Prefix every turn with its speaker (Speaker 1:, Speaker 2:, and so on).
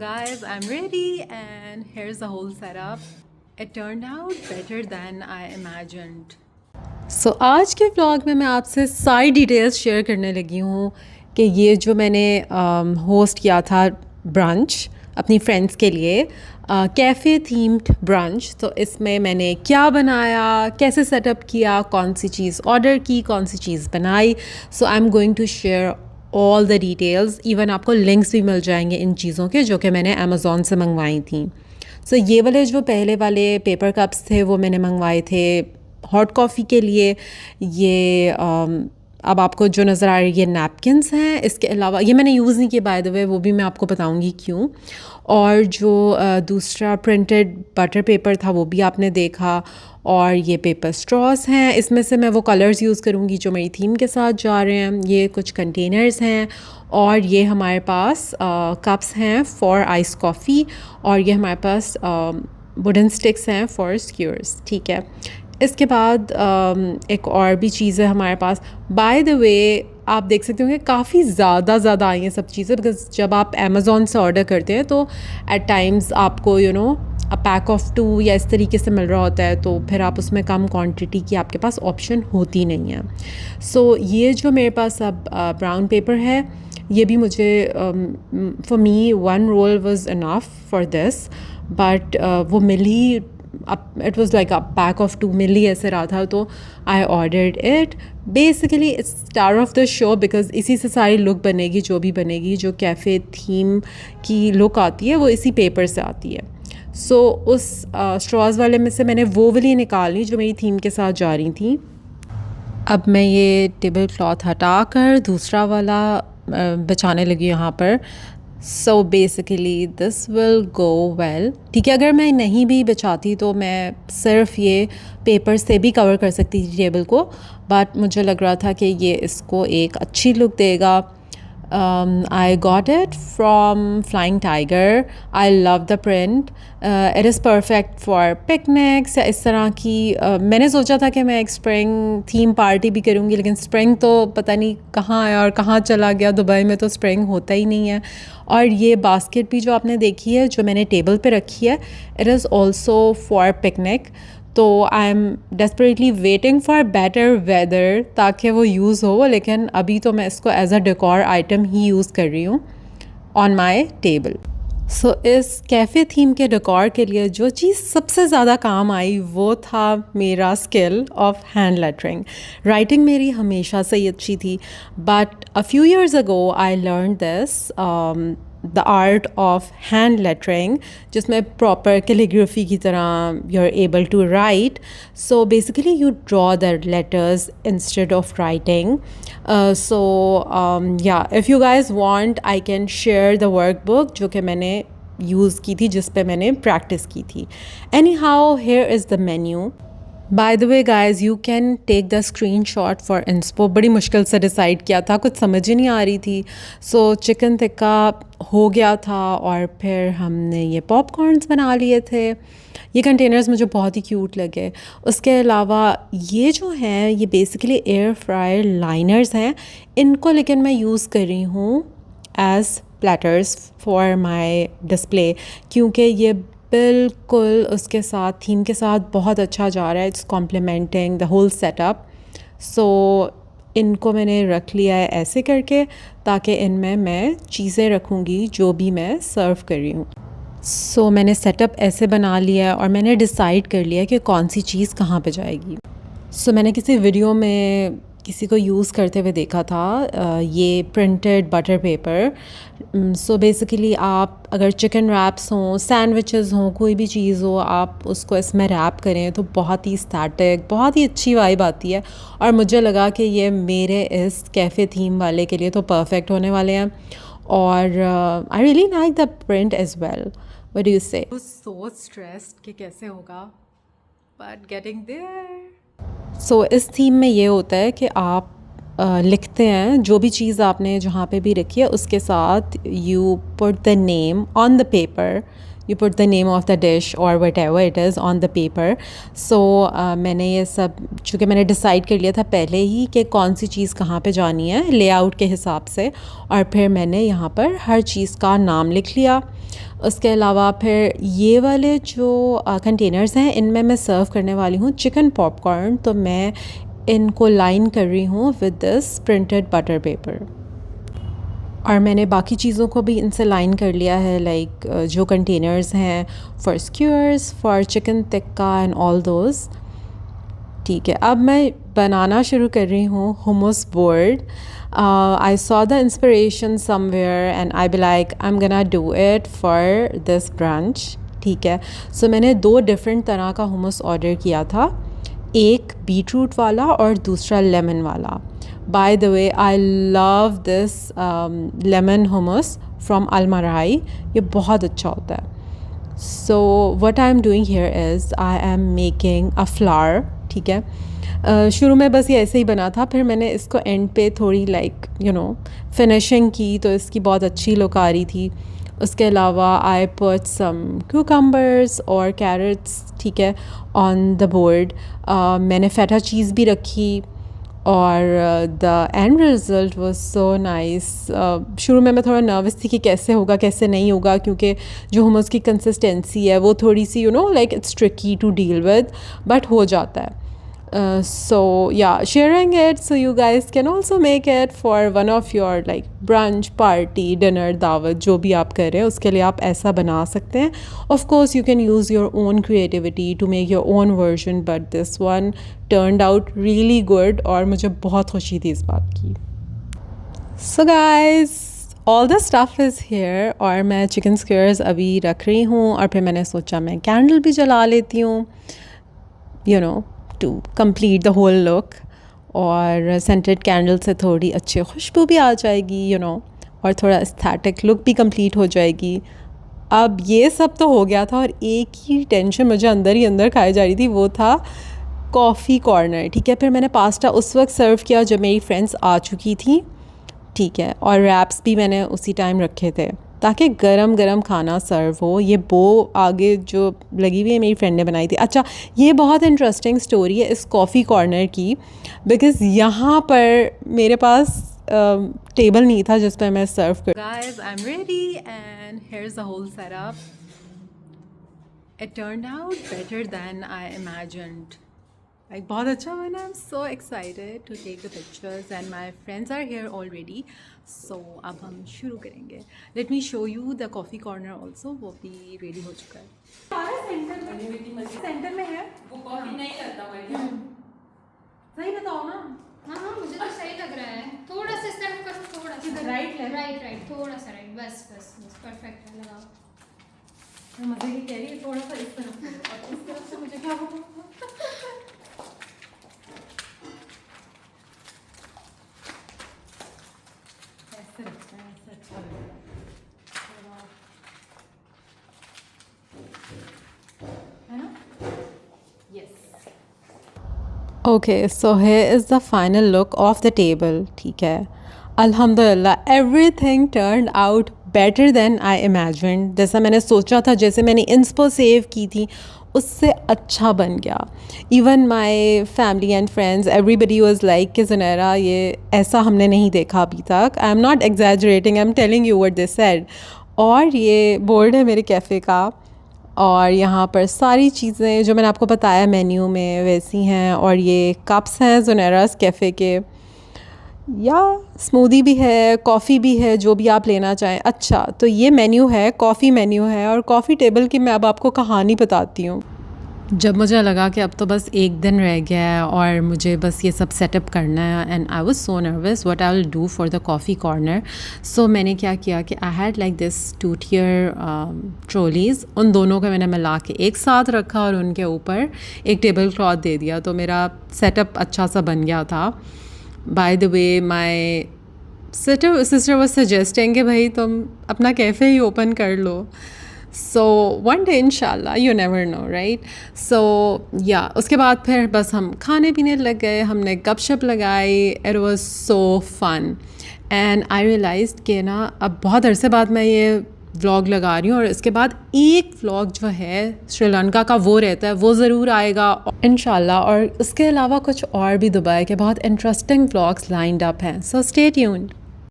Speaker 1: Guys, I'm ready and here's the whole setup. It turned out better than I imagined. So आज के vlog में मैं आपसे सारी डिटेल्स शेयर करने लगी हूँ कि ये जो मैंने होस्ट किया था ब्रंच अपनी फ्रेंड्स के लिए कैफ़े थीम्ड ब्रंच। तो इसमें मैंने क्या बनाया, कैसे सेटअप किया, कौन सी चीज़ ऑर्डर की, कौन सी चीज़ बनाई। So I am going to share all the details. Even आपको लिंक्स भी मिल जाएंगे इन चीज़ों के जो कि मैंने अमेज़ोन से मंगवाई थी। सो ये वाले जो पहले वाले पेपर कप्स थे वो मैंने मंगवाए थे हॉट कॉफ़ी के लिए। ये अब आपको जो नज़र आ रही है ये नैपकिन्स हैं। इसके अलावा ये मैंने यूज़ नहीं किया बाय द वे, वो भी मैं आपको बताऊंगी क्यों। और जो दूसरा प्रिंटेड बटर पेपर था वो भी आपने देखा। और ये पेपर स्ट्रॉस हैं, इसमें से मैं वो कलर्स यूज़ करूँगी जो मेरी थीम के साथ जा रहे हैं। ये कुछ कंटेनर्स हैं और ये हमारे पास कप्स हैं फॉर आइस कॉफ़ी। और ये हमारे पास वुडन स्टिक्स हैं फॉर स्क्यूर्स। ठीक है, इसके बाद एक और भी चीज़ है हमारे पास। बाय द वे आप देख सकते होंगे काफ़ी ज़्यादा आई हैं सब चीज़ें, बिकॉज जब आप अमेज़ोन से ऑर्डर करते हैं तो एट टाइम्स आपको अ पैक ऑफ 2 या इस तरीके से मिल रहा होता है, तो फिर आप उसमें कम क्वांटिटी की आपके पास ऑप्शन होती नहीं है। सो ये जो मेरे पास अब ब्राउन पेपर है, ये भी मुझे for me 1 roll was enough for this, but वो मिल ही it was like a pack of 2 मिल ही ऐसे रहा था, तो I ordered it. Basically it's star of the show because इसी से सारी लुक बनेगी, जो भी बनेगी, जो कैफ़े थीम की लुक आती है वो इसी पेपर से आती है। सो उस स्ट्रॉज वाले में से मैंने वो वाली निकाली जो मेरी थीम के साथ जा रही थी। अब मैं ये टेबल क्लॉथ हटा कर दूसरा वाला बिछाने लगी यहाँ पर। So basically this will go well. ठीक है, अगर मैं नहीं भी बिछाती तो मैं सिर्फ ये पेपर से भी कवर कर सकती थी टेबल को, बट मुझे लग रहा था कि ये इसको एक अच्छी लुक देगा। I got it from Flying Tiger. I love the print. It is perfect for picnics या इस तरह की। मैंने सोचा था कि मैं एक स्प्रिंग थीम पार्टी भी करूँगी, लेकिन स्प्रिंग तो पता नहीं कहाँ आया और कहाँ चला गया। दुबई में तो स्प्रिंग होता ही नहीं है। और ये बास्केट भी जो आपने देखी है जो मैंने टेबल पे रखी है, it is also for picnic. तो I am desperately waiting for better weather ताकि वो यूज़ हो, लेकिन अभी तो मैं इसको एज अ डेकोर आइटम ही यूज़ कर रही हूँ ऑन माई टेबल। सो इस कैफ़े थीम के डेकोर के लिए जो चीज़ सबसे ज़्यादा काम आई वो था मेरा skill of hand lettering. Writing मेरी हमेशा से ही अच्छी थी, but a few years ago I learn this the art of hand lettering, जिसमें प्रॉपर कैलीग्राफी की तरह you are able to write. So basically you draw the letters instead of writing. So yeah if you guys want I can share the workbook जो कि मैंने use की थी, जिस पे मैंने प्रैक्टिस की थी। Anyhow here is the menu. By the way guys you can take the screenshot for inspo. बड़ी मुश्किल से डिसाइड किया था, कुछ समझ ही नहीं आ रही थी। सो चिकन टिक्का हो गया था और फिर हमने ये पॉपकॉर्न्स बना लिए थे। ये कंटेनर्स मुझे बहुत ही क्यूट लगे। उसके अलावा ये जो हैं ये बेसिकली एयर फ्रायर लाइनर्स हैं। इनको लेकिन मैं यूज़ कर रही हूँ as platters for my display, क्योंकि ये बिल्कुल उसके साथ थीम के साथ बहुत अच्छा जा रहा है। It's complementing the whole setup. So इनको मैंने रख लिया है ऐसे करके ताकि इनमें मैं चीज़ें रखूँगी जो भी मैं सर्व कर रही हूँ। सो मैंने सेटअप ऐसे बना लिया है और मैंने डिसाइड कर लिया कि कौन सी चीज़ कहाँ पे जाएगी। सो मैंने किसी वीडियो में किसी को यूज़ करते हुए देखा था ये printed butter paper. So basically आप अगर चिकन रैप्स हों, सैंडविचेस हों, कोई भी चीज़ हो, आप उसको इसमें रैप करें तो बहुत ही स्टैटिक, बहुत ही अच्छी वाइब आती है। और मुझे लगा कि ये मेरे इस कैफ़े थीम वाले के लिए तो परफेक्ट होने वाले हैं। और I really like the print as well. What do you say? So stressed कि कैसे होगा, बट गेटिंग देयर। सो इस थीम में ये होता है कि आप लिखते हैं जो भी चीज़ आपने जहाँ पे भी रखी है उसके साथ you put the name on the paper, you put the name of the dish और whatever it is on the paper. So मैंने ये सब चूँकि मैंने डिसाइड कर लिया था पहले ही कि कौन सी चीज़ कहाँ पे जानी है लेआउट के हिसाब से, और फिर मैंने यहाँ पर हर चीज़ का नाम लिख लिया। उसके अलावा फिर ये वाले जो कंटेनर्स हैं, इनमें मैं सर्व करने वाली हूँ चिकन पॉपकॉर्न। तो मैं इनको लाइन कर रही हूँ with this printed butter paper, और मैंने बाकी चीज़ों को भी इनसे लाइन कर लिया है, लाइक जो कंटेनर्स हैं for skewers, for chicken tikka and all those. ठीक है, अब मैं बनाना शुरू कर रही हूँ hummus board. I saw the inspiration somewhere and I be like I'm gonna do it for this brunch. ठीक है, सो मैंने 2 डिफरेंट तरह का hummus ऑर्डर किया था, एक बीटरूट वाला और दूसरा लेमन वाला। Bye the way I love this lemon hummus from Almarai, ये बहुत अच्छा होता है। So what I am doing here is I am making a flower. ठीक है, शुरू में बस ये ऐसे ही बना था, फिर मैंने इसको एंड पे थोड़ी लाइक फिनिशिंग की, तो इसकी बहुत अच्छी लुक आ रही थी। उसके अलावा आई पुट सम क्यूकम्बर्स और कैरेट्स, ठीक है, ऑन द बोर्ड। मैंने फेटा चीज़ भी रखी और the end result was so nice. शुरू में मैं थोड़ा नर्वस थी कि कैसे होगा कैसे नहीं होगा, क्योंकि जो hummus की कंसिस्टेंसी है वो थोड़ी सी like it's tricky to deal with, but हो जाता है। So yeah, sharing it so you guys can also make it for one of your like brunch, party, dinner, दावत, जो भी आप कर रहे हैं उसके लिए आप ऐसा बना सकते हैं। Of course you can use your own creativity to make your own version, but this one turned out really good और मुझे बहुत खुशी थी इस बात की। So guys, all the stuff is here और मैं चिकन स्क्यूअर्स अभी रख रही हूँ, और फिर मैंने सोचा मैं कैंडल भी जला लेती हूँ, to complete the whole look. और सेंटेड कैंडल से थोड़ी अच्छी खुशबू भी आ जाएगी, और थोड़ा एस्थेटिक लुक भी कंप्लीट हो जाएगी। अब ये सब तो हो गया था, और एक ही टेंशन मुझे अंदर ही अंदर खाई जा रही थी, वो था कॉफ़ी कॉर्नर। ठीक है, फिर मैंने पास्ता उस वक्त सर्व किया जब मेरी फ्रेंड्स आ चुकी थी। ठीक है, और रैप्स भी मैंने उसी टाइम रखे थे ताकि गरम गरम खाना सर्व हो। ये बो आगे जो लगी हुई है मेरी फ्रेंड ने बनाई थी। अच्छा, ये बहुत इंटरेस्टिंग स्टोरी है इस कॉफ़ी कॉर्नर की, बिकॉज़ यहाँ पर मेरे पास टेबल नहीं था जिस पर मैं सर्व कर। Guys, I'm ready and here's the whole setup. It turned out better than I imagined. Like बहुत अच्छा बना। I'm so excited to take the pictures and my friends are here already. So अब हम शुरू करेंगे। Let me show you the coffee corner also, वो भी ready हो चुका है। सेंटर में है वो कॉफी नहीं करता भाई। सही बताओ ना।
Speaker 2: हाँ मुझे तो सही लग रहा है। थोड़ा सा इस तरफ करो, थोड़ा सा
Speaker 1: राइट है,
Speaker 2: राइट थोड़ा सा राइट, बस परफेक्ट है। लगाओ।
Speaker 1: मैं मजे की कह रही है, थोड़ा सा इस तरफ और इस तरफ से मुझे क्या बोलूं। ऐसे रखते हैं, ऐसे अच्छा लगेगा। है ना? Yes. Okay, so here is the final look of the table. ठीक है, अल्हम्दुलिल्लाह everything turned out better than I imagined. जैसा मैंने सोचा था, जैसे मैंने इंस्पो सेव की थी, उससे अच्छा बन गया। Even my family and friends everybody was like कि ज़ुनैरा ये ऐसा हमने नहीं देखा अभी तक। I am not exaggerating, I am telling you what they said. और ये बोर्ड है मेरे कैफ़े का, और यहाँ पर सारी चीज़ें जो मैंने आपको बताया मेन्यू में वैसी हैं, और ये कप्स हैं ज़ुनैरास कैफ़े के, या स्मूदी भी है, कॉफ़ी भी है, जो भी आप लेना चाहें। अच्छा, तो ये मेन्यू है, कॉफ़ी मेन्यू है, और कॉफ़ी टेबल की मैं अब आपको कहानी बताती हूँ। जब मुझे लगा कि अब तो बस एक दिन रह गया है और मुझे बस ये सब सेटअप करना है, and I was so nervous what I will do for the coffee corner. So मैंने क्या किया कि I had like this 2 tier trolleys, उन दोनों को मैंने मिला के एक साथ रखा और उनके ऊपर एक टेबल क्लॉथ दे दिया, तो मेरा सेटअप अच्छा सा बन गया था। Bye the way my sister was suggesting कि भाई तुम अपना कैफ़े ही ओपन कर लो। सो वन डे इंशाल्लाह, यू नेवर नो, राइट। सो या उसके बाद फिर बस हम खाने पीने लग गए, हमने गपशप लगाई। It was so fun and I realised कि ना अब बहुत अरसे बाद मैं ये व्लॉग लगा रही हूँ, और इसके बाद एक व्लॉग जो है श्रीलंका का वो रहता है, वो ज़रूर आएगा इंशाल्लाह। और उसके अलावा कुछ और भी दुबई के बहुत इंटरेस्टिंग व्लॉग्स लाइंड अप हैं, सो स्टे ट्यून्ड।